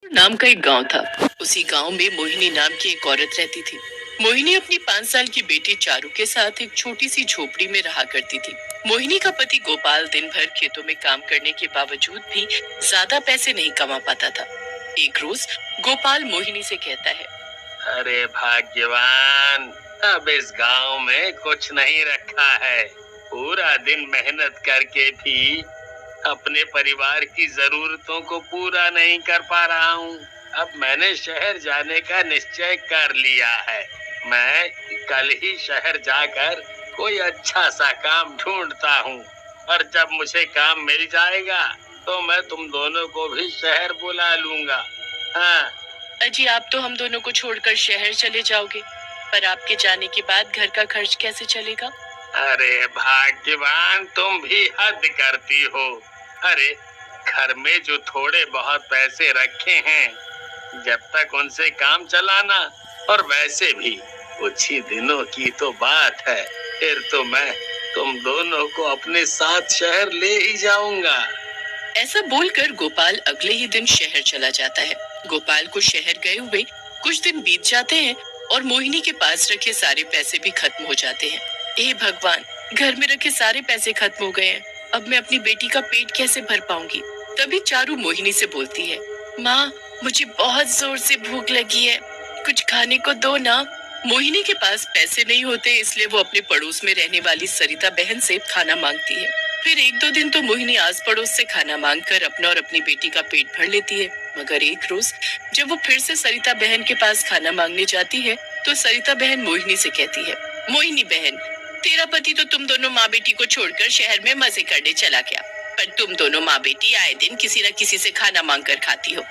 नाम का एक गांव था। उसी गांव में मोहिनी नाम की एक औरत रहती थी। मोहिनी अपनी 5 साल की बेटी चारू के साथ एक छोटी सी झोपड़ी में रहा करती थी। मोहिनी का पति गोपाल दिन भर खेतों में काम करने के बावजूद भी ज्यादा पैसे नहीं कमा पाता था। एक रोज गोपाल मोहिनी से कहता है, अरे भाग्यवान, अब इस गांव में कुछ नहीं रखा है। पूरा दिन मेहनत करके भी अपने परिवार की जरूरतों को पूरा नहीं कर पा रहा हूँ। अब मैंने शहर जाने का निश्चय कर लिया है। मैं कल ही शहर जाकर कोई अच्छा सा काम ढूंढता हूँ, और जब मुझे काम मिल जाएगा तो मैं तुम दोनों को भी शहर बुला लूंगा। हाँ। अजी, आप तो हम दोनों को छोड़कर शहर चले जाओगे, पर आपके जाने के बाद घर का खर्च कैसे चलेगा? अरे भाग्यवान, तुम भी हद करती हो। अरे, घर में जो थोड़े बहुत पैसे रखे हैं, जब तक उनसे काम चलाना, और वैसे भी कुछ ही दिनों की तो बात है। फिर तो मैं तुम दोनों को अपने साथ शहर ले ही जाऊंगा। ऐसा बोलकर गोपाल अगले ही दिन शहर चला जाता है। गोपाल को शहर गए हुए कुछ दिन बीत जाते हैं और मोहिनी के पास रखे सारे पैसे भी खत्म हो जाते हैं। हे भगवान, घर में रखे सारे पैसे खत्म हो गए हैं। अब मैं अपनी बेटी का पेट कैसे भर पाऊंगी? तभी चारू मोहिनी से बोलती है, माँ, मुझे बहुत जोर से भूख लगी है, कुछ खाने को दो ना। मोहिनी के पास पैसे नहीं होते, इसलिए वो अपने पड़ोस में रहने वाली सरिता बहन से खाना मांगती है। फिर 1-2 दिन तो मोहिनी आस पड़ोस से खाना मांगकर अपना और अपनी बेटी का पेट भर लेती है। मगर एक रोज जब वो फिर से सरिता बहन के पास खाना मांगने जाती है तो सरिता बहन मोहिनी से कहती है, मोहिनी बहन, तेरा पति तो तुम दोनों माँ बेटी को छोड़कर शहर में मजे करने चला गया, पर तुम दोनों माँ बेटी आए दिन किसी न किसी से खाना मांग कर खाती हो।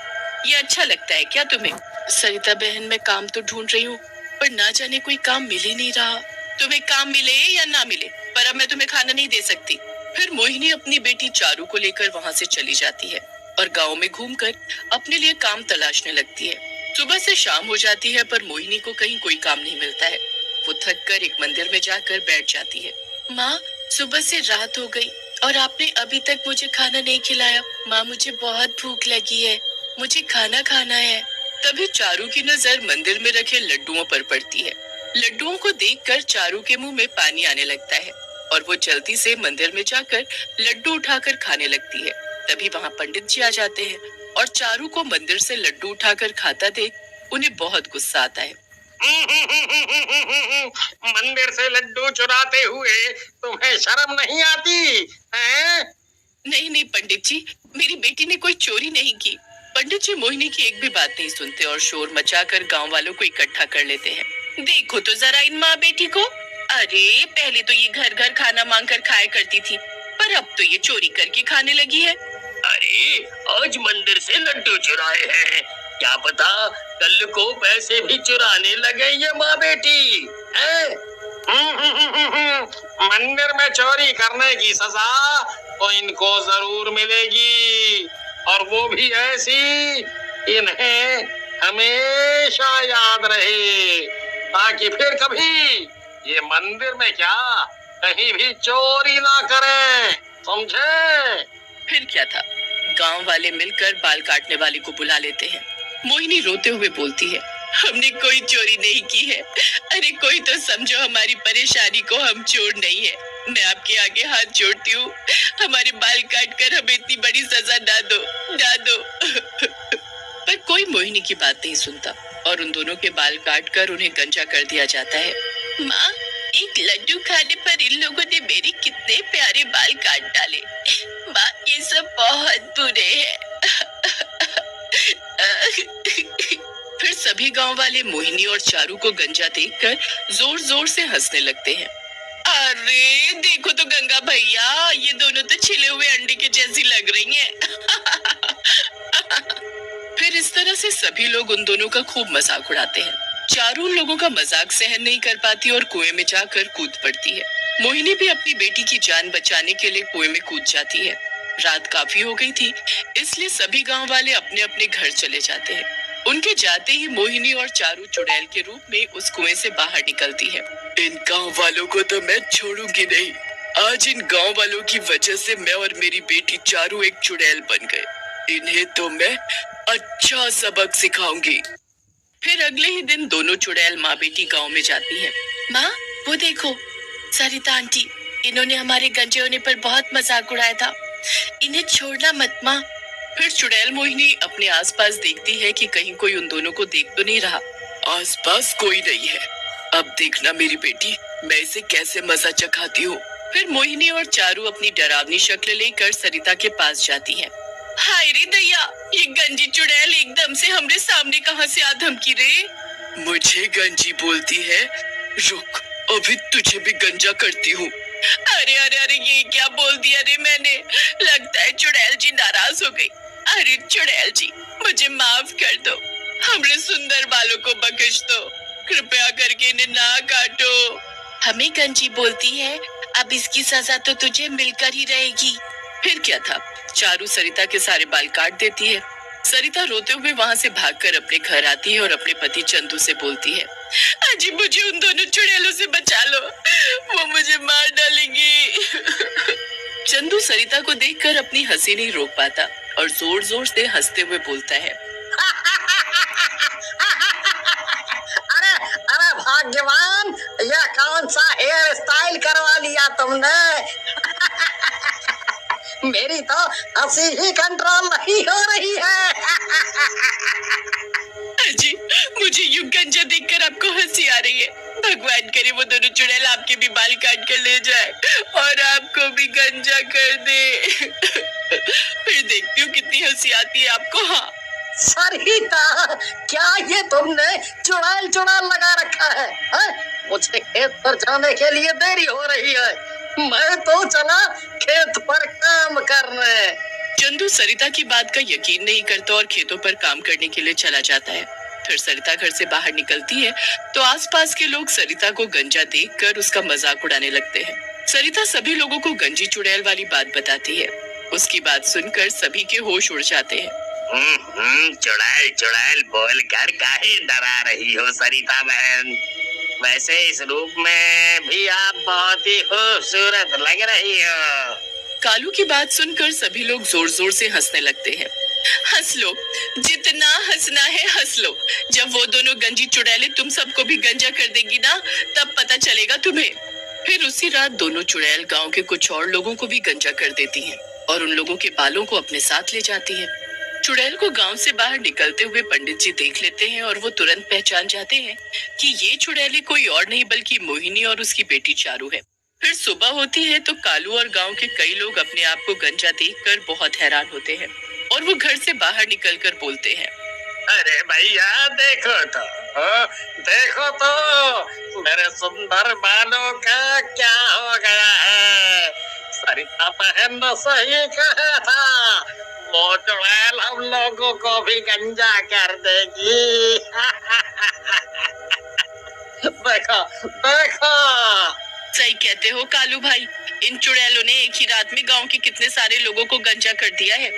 ये अच्छा लगता है क्या तुम्हें? सरिता बहन, मैं काम तो ढूंढ रही हूँ, पर ना जाने कोई काम मिल ही नहीं रहा। तुम्हें काम मिले या ना मिले, पर अब मैं तुम्हें खाना नहीं दे सकती। फिर मोहिनी अपनी बेटी चारू को लेकर वहाँ से चली जाती है और गांव में घूमकर अपने लिए काम तलाशने लगती है। सुबह से शाम हो जाती है, पर मोहिनी को कहीं कोई काम नहीं मिलता है। वो थक कर एक मंदिर में जाकर बैठ जाती है। माँ, सुबह से रात हो गई और आपने अभी तक मुझे खाना नहीं खिलाया। माँ, मुझे बहुत भूख लगी है, मुझे खाना खाना है। तभी चारू की नजर मंदिर में रखे लड्डुओं पर पड़ती है। लड्डुओं को देखकर चारू के मुंह में पानी आने लगता है और वो जल्दी से मंदिर में जाकर लड्डू उठाकर खाने लगती है। तभी वहाँ पंडित जी आ जाते हैं और चारू को मंदिर से लड्डू उठाकर खाता देख उन्हें बहुत गुस्सा आता है। मंदिर से लड्डू चुराते हुए तुम्हें शर्म नहीं आती है? नहीं नहीं पंडित जी, मेरी बेटी ने कोई चोरी नहीं की। पंडित जी मोहिनी की एक भी बात नहीं सुनते और शोर मचाकर गांव वालों को इकट्ठा कर लेते हैं। देखो तो जरा इन माँ बेटी को। अरे, पहले तो ये घर घर खाना मांग कर खाया करती थी, पर अब तो ये चोरी करके खाने लगी है। अरे, आज मंदिर से लड्डू चुराए हैं, क्या पता कल को पैसे भी चुराने लगे ये माँ बेटी है? मंदिर में चोरी करने की सजा तो इनको जरूर मिलेगी, और वो भी ऐसी इन्हें हमेशा याद रहे, ताकि फिर कभी ये मंदिर में क्या कहीं भी चोरी ना करें, समझे? फिर क्या था, गांव वाले मिलकर बाल काटने वाले को बुला लेते हैं। मोहिनी रोते हुए बोलती है, हमने कोई चोरी नहीं की है। अरे कोई तो समझो हमारी परेशानी को, हम चोर नहीं है। मैं आपके आगे हाथ जोड़ती हूँ, हमारे बाल काट कर हमें इतनी बड़ी सजा ना दो, ना दो। पर कोई मोहिनी की बात नहीं सुनता और उन दोनों के बाल काट कर उन्हें गंजा कर दिया जाता है। माँ, एक लड्डू खाने पर इन लोगों ने मेरे कितने प्यारे बाल काट डाले। माँ, ये सब बहुत बुरे हैं। फिर सभी गांव वाले मोहिनी और चारू को गंजा देखकर जोर जोर से हंसने लगते हैं। अरे देखो तो गंगा भैया, ये दोनों तो छिले हुए अंडे के जैसी लग रही हैं। फिर इस तरह से सभी लोग उन दोनों का खूब मजाक उड़ाते हैं। चारू उन लोगों का मजाक सहन नहीं कर पाती और कुएं में जाकर कूद पड़ती है। मोहिनी भी अपनी बेटी की जान बचाने के लिए कुएं में कूद जाती है। रात काफी हो गई थी, इसलिए सभी गांव वाले अपने अपने घर चले जाते हैं। उनके जाते ही मोहिनी और चारू चुड़ैल के रूप में उस कुएं से बाहर निकलती है। इन गांव वालों को तो मैं छोड़ूंगी नहीं। आज इन गांव वालों की वजह से मैं और मेरी बेटी चारू एक चुड़ैल बन गए। इन्हें तो मैं अच्छा सबक सिखाऊंगी। फिर अगले ही दिन दोनों चुड़ैल माँ बेटी गांव में जाती हैं। माँ, वो देखो, सरिता आंटी, इन्होंने हमारे गंजे होने पर बहुत मजाक उड़ाया था। इन्हें छोड़ना मत माँ। फिर चुड़ैल मोहिनी अपने आसपास देखती है कि कहीं कोई उन दोनों को देख तो नहीं रहा। आसपास कोई नहीं है। अब देखना मेरी बेटी, मैं इसे कैसे मजा चखाती हूँ। फिर मोहिनी और चारू अपनी डरावनी शक्ल लेकर सरिता के पास जाती हैं। हाय रे दैया, ये गंजी चुड़ैल एकदम से हमरे सामने कहाँ से आ धमकी रे। मुझे गंजी बोलती है? रुक, अभी तुझे भी गंजा करती हूँ। अरे अरे अरे, ये क्या बोल दिया रे मैंने। लगता है चुड़ैल जी नाराज हो गई। अरे चुड़ैल जी, मुझे माफ कर दो। हमरे सुंदर बालों को बख्श दो। कृपया करके इन्हें ना काटो। हमें गंजी बोलती है, अब इसकी सजा तो तुझे मिलकर ही रहेगी। फिर क्या था, चारू सरिता के सारे बाल काट देती है। सरिता रोते हुए वहाँ से भागकर अपने घर आती है और अपने पति चंदू से बोलती है, अजी मुझे उन दोनों चुड़ैलों से बचा लो, वो मुझे मार डालेंगी। चंदू सरिता को देखकर अपनी हंसी नहीं रोक पाता और जोर जोर से हंसते हुए बोलता है, अरे अरे भाग्यवान, यह कौन सा हेयर स्टाइल करवा लिया तुमने। मेरी तो हंसी ही कंट्रोल नहीं हो रही है। अजी, मुझे यूं गंजा देखकर आपको हंसी आ रही है। भगवान करे वो दोनों चुड़ैल आपके भी बाल काट कर ले जाए और आपको भी गंजा कर दे। फिर देखती हूँ कितनी हंसी आती है आपको। हाँ सरिता, क्या ये तुमने चुड़ैल चुड़ैल लगा रखा है? मुझे खेत पर जाने के लिए देरी हो रही है। मैं तो चला खेत पर काम करने। चंदू सरिता की बात का यकीन नहीं करता और खेतों पर काम करने के लिए चला जाता है। फिर सरिता घर से बाहर निकलती है तो आसपास के लोग सरिता को गंजा देखकर उसका मजाक उड़ाने लगते हैं। सरिता सभी लोगों को गंजी चुड़ैल वाली बात बताती है। उसकी बात सुनकर सभी के होश उड़ जाते हैं। चुड़ैल चुड़ैल बोलकर काहे डरा रही हो सरिता बहन? वैसे इस रूप में भी आप बहुत ही खूबसूरत लग रही हो। कालू की बात सुनकर सभी लोग जोर जोर से हंसने लगते हैं। हंस लो, जितना हंसना है हंस लो। जब वो दोनों गंजी चुड़ैलें तुम सबको भी गंजा कर देगी ना, तब पता चलेगा तुम्हें। फिर उसी रात दोनों चुड़ैल गांव के कुछ और लोगों को भी गंजा कर देती हैं और उन लोगों के बालों को अपने साथ ले जाती हैं। चुड़ैल को गांव से बाहर निकलते हुए पंडित जी देख लेते हैं और वो तुरंत पहचान जाते हैं कि ये चुड़ैलें कोई और नहीं बल्कि मोहिनी और उसकी बेटी चारू है। फिर सुबह होती है तो कालू और गांव के कई लोग अपने आप को गंजा देखकर बहुत हैरान होते हैं और वो घर से बाहर निकलकर बोलते हैं, अरे भैया देखो तो मेरे सुंदर बालों का क्या हो गया है। सरिता बहन ने सही कहा था, वो चुड़ैल हम लोगों को भी गंजा कर देगी। देखो देखो। सही कहते हो कालू भाई, इन चुड़ैलों ने एक ही रात में गांव के कितने सारे लोगों को गंजा कर दिया है।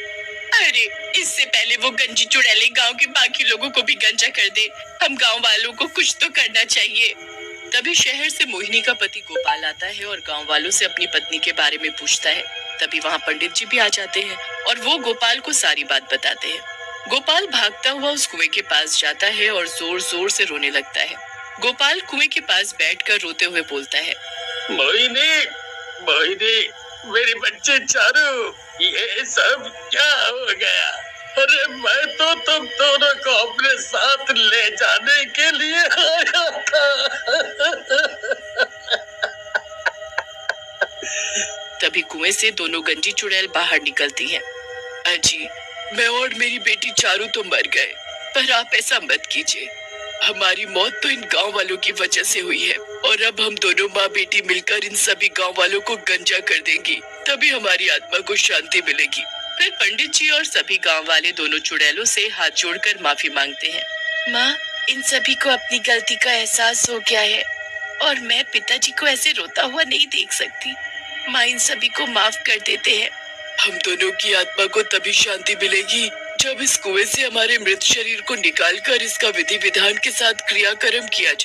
अरे इससे पहले वो गंजी चुड़ैलें गांव के बाकी लोगों को भी गंजा कर दे, हम गांव वालों को कुछ तो करना चाहिए। तभी शहर से मोहिनी का पति गोपाल आता है और गांव वालों से अपनी पत्नी के बारे में पूछता है। तभी वहाँ पंडित जी भी आ जाते हैं और वो गोपाल को सारी बात बताते हैं। गोपाल भागता हुआ उस कुएं के पास जाता है और जोर जोर से रोने लगता है। गोपाल कुएं के पास बैठकर रोते हुए बोलता है, मोहिनी मोहिनी, मेरी बच्ची चारू, ये सब क्या हो गया? अरे मैं तो तुम दोनों को अपने साथ ले जाने के लिए आया था। तभी कुएं से दोनों गंजी चुड़ैल बाहर निकलती हैं। अजी, मैं और मेरी बेटी चारू तो मर गए, पर आप ऐसा मत कीजिए। हमारी मौत तो इन गांव वालों की वजह से हुई है और अब हम दोनों माँ बेटी मिलकर इन सभी गांव वालों को गंजा कर देंगी, तभी हमारी आत्मा को शांति मिलेगी। फिर पंडित जी और सभी गांव वाले दोनों चुड़ैलों से हाथ जोड़कर माफी मांगते हैं। माँ, इन सभी को अपनी गलती का एहसास हो गया है और मैं पिताजी को ऐसे रोता हुआ नहीं देख सकती। माँ इन सभी को माफ कर देते हैं। हम दोनों की आत्मा को तभी शांति मिलेगी जब इस कुएं से हमारे मृत शरीर को निकालकर इसका विधि विधान के साथ क्रियाकर्म किया जाए।